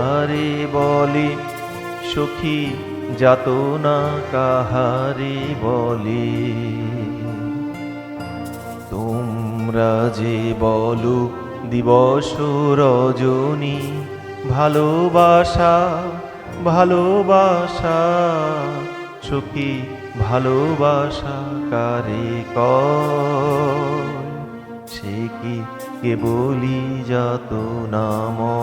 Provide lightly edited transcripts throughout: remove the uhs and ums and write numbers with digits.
কাহারে বলে সখী যাতনা কাহারে বলে তোমরা যে বলো দিবস রজনী ভালোবাসা ভালোবাসা সখী ভালোবাসা কারে কয় সে কি কেবলি যাতনাময়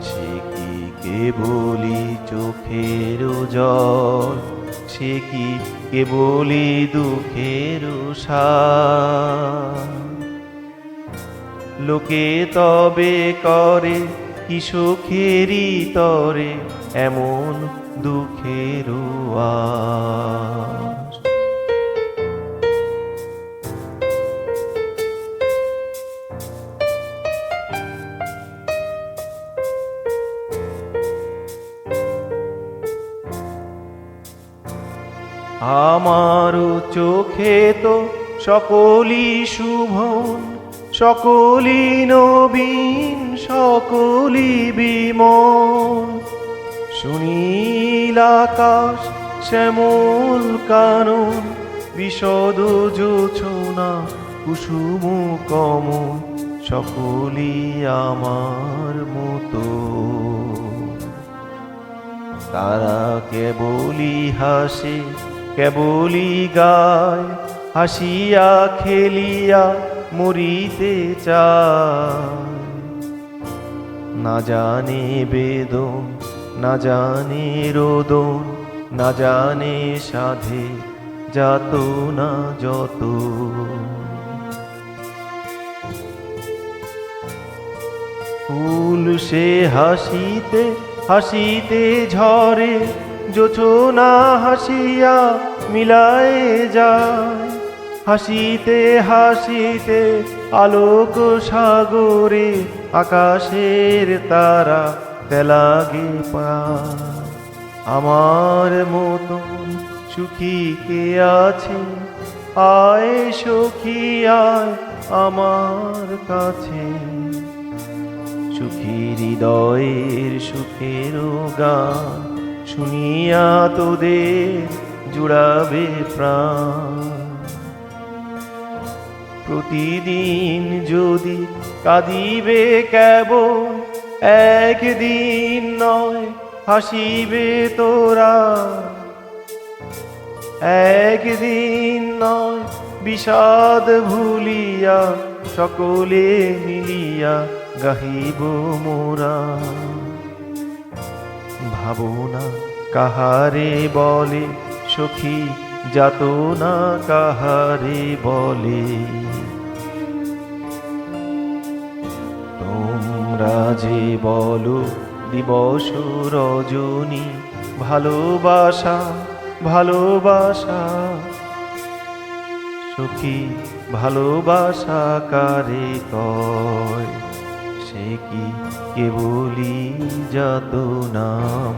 সে কি কেবলি চোখের জল সে কি কেবলি দুঃখের সার লোকে তবে করে কি সুখেরই তরে এমন দুঃখের আশ আমারও চোখে তো সকলই শুভন সকলই নবীন সকলই বিমল সুনীল আকাশ শ্যামল কানন বিশদ জোছনা কুসুম কমল সকলই আমার মতো তারা কেবলই হাসে কেবলই গায় হাসিয়া খেলিয়া মরিতে চায় না জানে বেদন না জানে রোদন না জানে সাধে যাতনা যত ফুল সে হাসিতে হাসিতে ঝরে জোছনা হাসিয়া মিলায় যায় হাসিতে হাসিতে আলোক সাগরে আকাশের তারা তেলাগে পায় আমার মতন সুখী কে আছে আয় সখী আয় আমার কাছে সুখী হৃদয়ের সুখের গান শুনিয়া তোদের জুড়াবে প্রাণ প্রতিদিন যদি কাঁদিবে কেবল একদিন নয় হাসিবে তোরা একদিন নয় বিষাদ ভুলিয়া সকলে মিলিয়া গাহিব মোরা ভাবনা কাহারে বলে সখী যাতনা কাহারে বলে তোমরা যে বলো দিবস রজনী ভালোবাসা ভালোবাসা সখী ভালোবাসা কারে কয় সে কি কেবলি যাতনাময়।